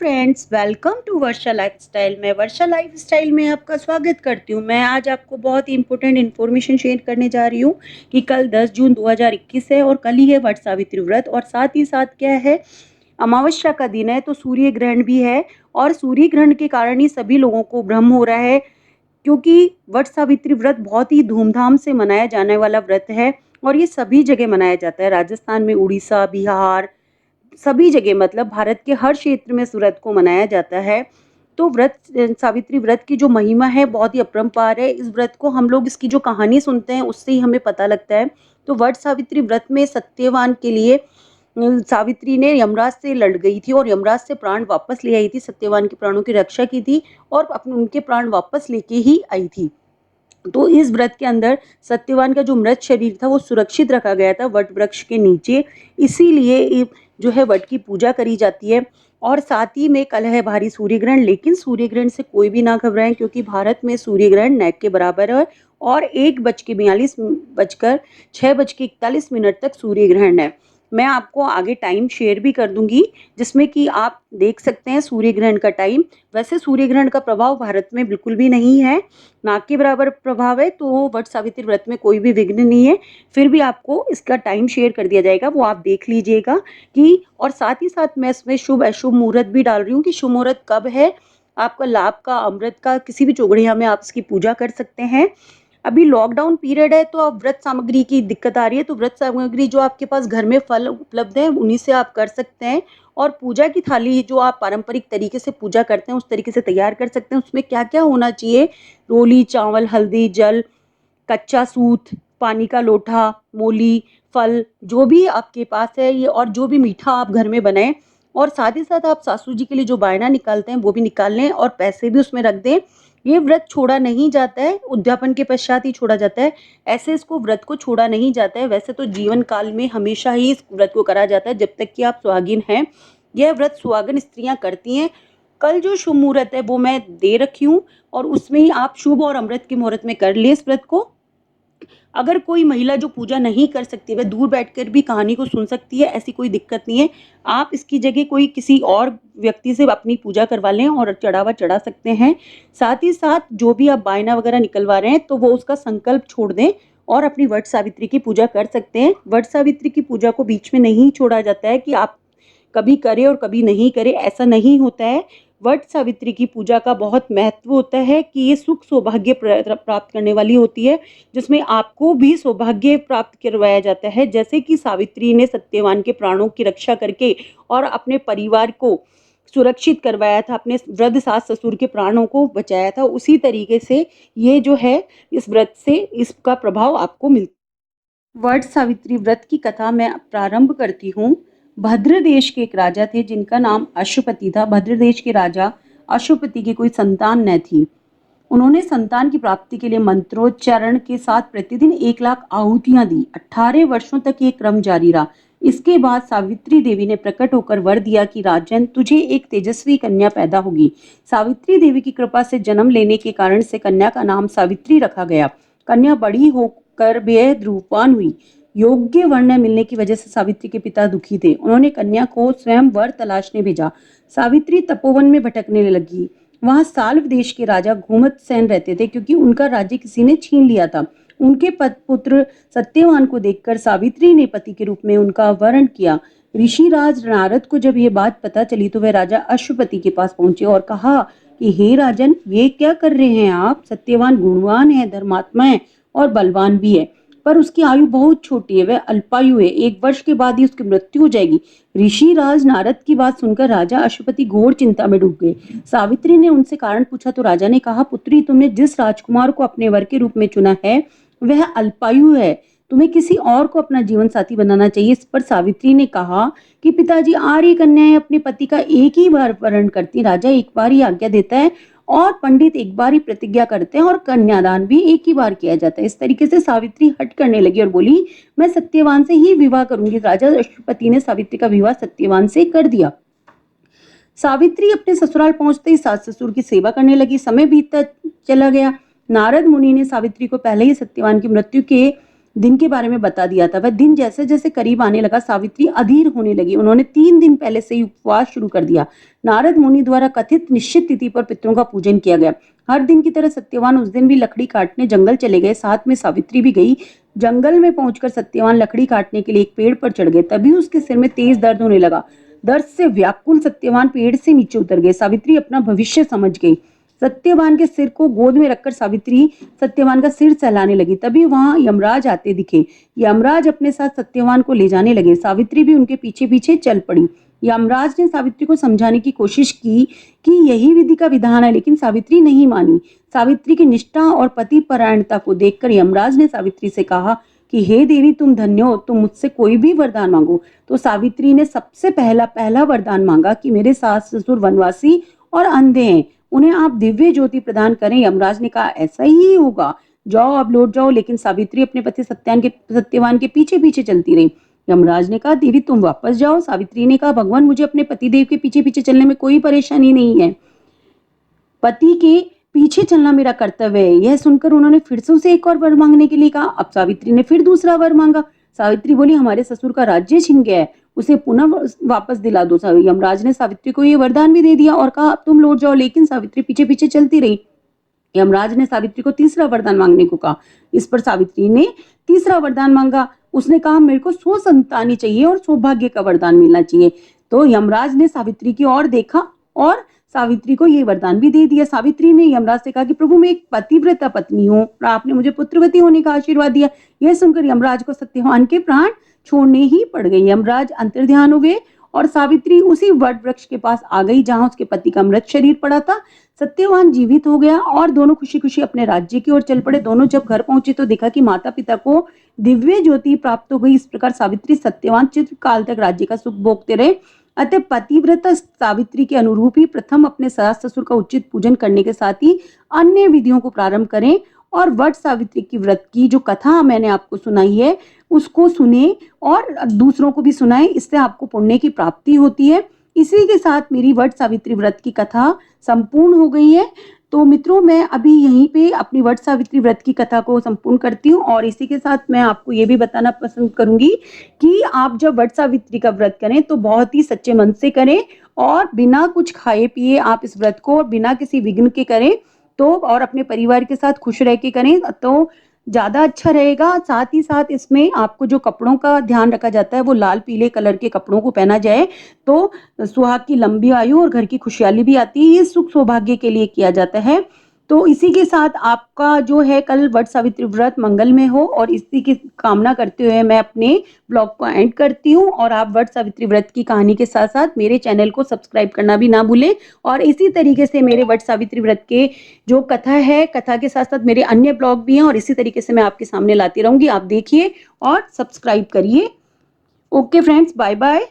Friends, welcome to Varsha lifestyle. मैं Varsha lifestyle में आपका स्वागत करती हूँ। मैं आज आपको बहुत ही इंपॉर्टेंट इन्फॉर्मेशन शेयर करने जा रही हूँ कि कल 10 जून 2021 है और कल ही है वट सावित्री व्रत। और साथ ही साथ क्या है, अमावस्या का दिन है, तो सूर्य ग्रहण भी है। और सूर्य ग्रहण के कारण ही सभी लोगों को भ्रम हो रहा है, क्योंकि वट सावित्री व्रत बहुत ही धूमधाम से मनाया जाने वाला व्रत है। और ये सभी जगह मनाया जाता है, राजस्थान में, उड़ीसा, बिहार, सभी जगह, मतलब भारत के हर क्षेत्र में इस व्रत को मनाया जाता है। तो व्रत सावित्री व्रत की जो महिमा है बहुत ही अपरंपार है। इस व्रत को हम लोग, इसकी जो कहानी सुनते हैं उससे ही हमें पता लगता है। तो वट सावित्री व्रत में सत्यवान के लिए सावित्री ने यमराज से लड़ गई थी और यमराज से प्राण वापस ले आई थी, सत्यवान के प्राणों की रक्षा की थी और अपने उनके प्राण वापस लेके ही आई थी। तो इस व्रत के अंदर सत्यवान का जो मृत शरीर था वो सुरक्षित रखा गया था वट वृक्ष के नीचे। इसीलिए जो है वट की पूजा करी जाती है। और साथ ही में कल है भारी सूर्य ग्रहण, लेकिन सूर्य ग्रहण से कोई भी ना घबराएं, क्योंकि भारत में सूर्य ग्रहण नैक के बराबर है और 1:42 तक सूर्य ग्रहण है। मैं आपको आगे टाइम शेयर भी कर दूंगी, जिसमें कि आप देख सकते हैं सूर्य ग्रहण का टाइम। वैसे सूर्य ग्रहण का प्रभाव भारत में बिल्कुल भी नहीं है, ना के बराबर प्रभाव है, तो वट सावित्री व्रत में कोई भी विघ्न नहीं है। फिर भी आपको इसका टाइम शेयर कर दिया जाएगा, वो आप देख लीजिएगा कि। और साथ ही साथ मैं इसमें शुभ अशुभ मुहूर्त भी डाल रही हूँ कि शुभ मुहूर्त कब है, आपका लाभ का, अमृत का, किसी भी चौघड़िया में आप इसकी पूजा कर सकते हैं। अभी लॉकडाउन पीरियड है, तो अब व्रत सामग्री की दिक्कत आ रही है, तो व्रत सामग्री जो आपके पास घर में फल उपलब्ध है उन्हीं से आप कर सकते हैं। और पूजा की थाली जो आप पारंपरिक तरीके से पूजा करते हैं उस तरीके से तैयार कर सकते हैं। उसमें क्या क्या होना चाहिए: रोली, चावल, हल्दी, जल, कच्चा सूत, पानी का लोटा, मूली, फल, जो भी आपके पास है ये, और जो भी मीठा आप घर में बनाएं। और साथ ही साथ आप सासू जी के लिए जो बायना निकालते हैं वो भी निकाल लें और पैसे भी उसमें रख दें। ये व्रत छोड़ा नहीं जाता है, उद्यापन के पश्चात ही छोड़ा जाता है। ऐसे इसको व्रत को छोड़ा नहीं जाता है, वैसे तो जीवन काल में हमेशा ही इस व्रत को करा जाता है जब तक कि आप सुहागिन हैं। यह व्रत सुहागन स्त्रियां करती हैं। कल जो शुभ मुहूर्त है वो मैं दे रखी हूँ, और उसमें ही आप शुभ और अमृत के मुहूर्त में कर ले इस व्रत को। अगर कोई महिला जो पूजा नहीं कर सकती, वह दूर बैठकर भी कहानी को सुन सकती है, ऐसी कोई दिक्कत नहीं है। आप इसकी जगह कोई किसी और व्यक्ति से अपनी पूजा करवा लें और चढ़ावा चढ़ा सकते हैं। साथ ही साथ जो भी आप बायना वगैरह निकलवा रहे हैं तो वो उसका संकल्प छोड़ दें और अपनी वट सावित्री की पूजा कर सकते हैं। वट सावित्री की पूजा को बीच में नहीं छोड़ा जाता है कि आप कभी करें और कभी नहीं करें, ऐसा नहीं होता है। वट सावित्री की पूजा का बहुत महत्व होता है कि ये सुख सौभाग्य प्राप्त करने वाली होती है, जिसमें आपको भी सौभाग्य प्राप्त करवाया जाता है। जैसे कि सावित्री ने सत्यवान के प्राणों की रक्षा करके और अपने परिवार को सुरक्षित करवाया था, अपने वृद्ध सास ससुर के प्राणों को बचाया था, उसी तरीके से ये जो है इस व्रत से इसका प्रभाव आपको मिलता है। वट सावित्री व्रत की कथा मैं प्रारंभ करती हूँ। भद्र देश के एक राजा थे जिनका नाम अश्वपति था। भद्र देश के राजा अश्वपति की कोई संतान न थी। उन्होंने संतान की प्राप्ति के लिए मंत्रोच्चारण के साथ प्रतिदिन 1 लाख आहुतियां दी। 18 वर्षों तक ये क्रम जारी रहा। इसके बाद सावित्री देवी ने प्रकट होकर वर दिया कि राजन, तुझे एक तेजस्वी कन्या पैदा होगी। सावित्री देवी की कृपा से जन्म लेने के कारण से कन्या का नाम सावित्री रखा गया। कन्या बड़ी होकर बेहद रूपवान हुई। योग्य वर न मिलने की वजह से सावित्री के पिता दुखी थे। उन्होंने कन्या को स्वयं वर तलाशने भेजा। सावित्री तपोवन में भटकने लगी। वहां साल्व देश के राजा घूमत सेन रहते थे, क्योंकि उनका राज्य किसी ने छीन लिया था। उनके पुत्र सत्यवान को देखकर सावित्री ने पति के रूप में उनका वरण किया। ऋषिराज नारद को जब यह बात पता चली तो वह राजा अश्वपति के पास पहुंचे और कहा कि हे राजन, ये क्या कर रहे हैं आप? सत्यवान गुणवान है, धर्मात्मा है और बलवान भी है, पर उसकी आयु बहुत छोटी है, वह अल्पायु है। 1 वर्ष के बाद ही उसकी मृत्यु हो जाएगी। ऋषिराज नारद की बात सुनकर राजा अश्वपति घोर चिंता में डूब गए। सावित्री ने उनसे कारण पूछा तो राजा ने कहा, पुत्री, तुमने जिस राजकुमार को अपने वर के रूप में चुना है वह अल्पायु है। तुम्हें किसी और को अपना जीवन साथी बनाना चाहिए। इस पर सावित्री ने कहा कि पिताजी, आर्य कन्याएं अपने पति का एक ही बार वरण करती। राजा एक बार ही आज्ञा देता है और पंडित एक बार ही प्रतिज्ञा करते हैं और कन्यादान भी एक ही बार किया जाता है। इस तरीके से सावित्री हट करने लगी और बोली, मैं सत्यवान से ही विवाह करूंगी। राजा अश्वपति ने सावित्री का विवाह सत्यवान से कर दिया। सावित्री अपने ससुराल पहुंचते ही सास ससुर की सेवा करने लगी। समय बीतता चला गया। नारद मुनि ने सावित्री को पहले ही सत्यवान की मृत्यु के दिन के बारे में बता दिया था। वह दिन जैसे-जैसे करीब आने लगा, सावित्री अधीर होने लगी। उन्होंने 3 दिन पहले से ही उपवास शुरू कर दिया। नारद मुनि द्वारा कथित निश्चित तिथि पर पितरों का पूजन किया गया। हर दिन की तरह सत्यवान उस दिन भी लकड़ी काटने जंगल चले गए, साथ में सावित्री भी गई। जंगल में पहुंचकर सत्यवान लकड़ी काटने के लिए एक पेड़ पर चढ़ गए। तभी उसके सिर में तेज दर्द होने लगा। दर्द से व्याकुल सत्यवान पेड़ से नीचे उतर गए। सावित्री अपना भविष्य समझ गई। सत्यवान के सिर को गोद में रखकर सावित्री सत्यवान का सिर सहलाने लगी। तभी वहां यमराज आते दिखे। यमराज अपने साथ सत्यवान को ले जाने लगे। सावित्री भी उनके पीछे पीछे चल पड़ी। यमराज ने सावित्री को समझाने की कोशिश की कि यही विधि का विधान है, लेकिन सावित्री नहीं मानी। सावित्री की निष्ठा और पति परायणता को देखकर यमराज ने सावित्री से कहा कि हे देवी, तुम धन्य हो, तुम मुझसे कोई भी वरदान मांगो। तो सावित्री ने सबसे पहला वरदान मांगा कि मेरे सास ससुर वनवासी और अंधे हैं, उन्हें आप दिव्य ज्योति प्रदान करें। यमराज ने कहा ऐसा ही होगा, जाओ अब लौट जाओ। लेकिन सावित्री अपने पति सत्यवान के पीछे पीछे चलती रही। यमराज ने कहा देवी, तुम वापस जाओ। सावित्री ने कहा भगवान, मुझे अपने पति देव के पीछे पीछे चलने में कोई परेशानी नहीं है, पति के पीछे चलना मेरा कर्तव्य है। यह सुनकर उन्होंने फिर से उसे एक और वर मांगने के लिए कहा। अब सावित्री ने फिर दूसरा वर मांगा। सावित्री बोली हमारे ससुर का राज्य छिन गया है, उसे पुनः वापस दिला दो। यमराज ने सावित्री को ये वरदान भी दे दिया और कहा अब तुम लौट जाओ। लेकिन सावित्री पीछे पीछे चलती रही। यमराज ने सावित्री को तीसरा वरदान मांगने को कहा। इस पर सावित्री ने तीसरा वरदान मांगा। उसने कहा मेरे को 100 संतानें चाहिए और सौभाग्य का वरदान मिलना चाहिए। तो यमराज ने सावित्री की ओर देखा और सावित्री को ये वरदान भी दे दिया। सावित्री ने यमराज से कहा कि प्रभु, मैं एक पतिव्रता पत्नी हूँ और आपने मुझे पुत्रवती होने का आशीर्वाद दिया। यह सुनकर यमराज को सत्यवान के प्राण छोड़ने ही पड़ गए। यमराज अंतर्ध्यान हो गए और सावित्री उसी वट वृक्ष के पास आ गई जहां उसके पति का मृत शरीर पड़ा था। सत्यवान जीवित हो गया और दोनों खुशी खुशी अपने राज्य की ओर चल पड़े। दोनों जब घर पहुंचे तो देखा कि माता पिता को दिव्य ज्योति प्राप्त हो गई। इस प्रकार सावित्री सत्यवान चिरकाल तक राज्य का सुख भोगते रहे। अतः पतिव्रता सावित्री के अनुरूप ही प्रथम अपने सास ससुर का उचित पूजन करने के साथ ही अन्य विधियों को प्रारंभ करें और वट सावित्री की व्रत की जो कथा मैंने आपको सुनाई है उसको सुने और दूसरों को भी सुनाएं। इससे आपको पुण्य की प्राप्ति होती है। इसी के साथ मेरी वट सावित्री व्रत की कथा संपूर्ण हो गई है। तो मित्रों, मैं अभी यहीं पे अपनी वट सावित्री व्रत की कथा को संपूर्ण करती हूँ और इसी के साथ मैं आपको ये भी बताना पसंद करूंगी कि आप जब वट सावित्री का व्रत करें तो बहुत ही सच्चे मन से करें और बिना कुछ खाए पिए आप इस व्रत को बिना किसी विघ्न के करें तो और अपने परिवार के साथ खुश रह के करें तो ज़्यादा अच्छा रहेगा। साथ ही साथ इसमें आपको जो कपड़ों का ध्यान रखा जाता है वो लाल पीले कलर के कपड़ों को पहना जाए तो सुहाग की लंबी आयु और घर की खुशहाली भी आती है। ये सुख सौभाग्य के लिए किया जाता है। तो इसी के साथ आपका जो है कल वट सावित्री व्रत मंगलमय हो और इसी की कामना करते हुए मैं अपने ब्लॉग को एंड करती हूँ। और आप वट सावित्री व्रत की कहानी के साथ साथ मेरे चैनल को सब्सक्राइब करना भी ना भूलें। और इसी तरीके से मेरे वट सावित्री व्रत के जो कथा है, कथा के साथ साथ मेरे अन्य ब्लॉग भी हैं और इसी तरीके से मैं आपके सामने लाती रहूंगी। आप देखिए और सब्सक्राइब करिए। Okay friends, bye bye.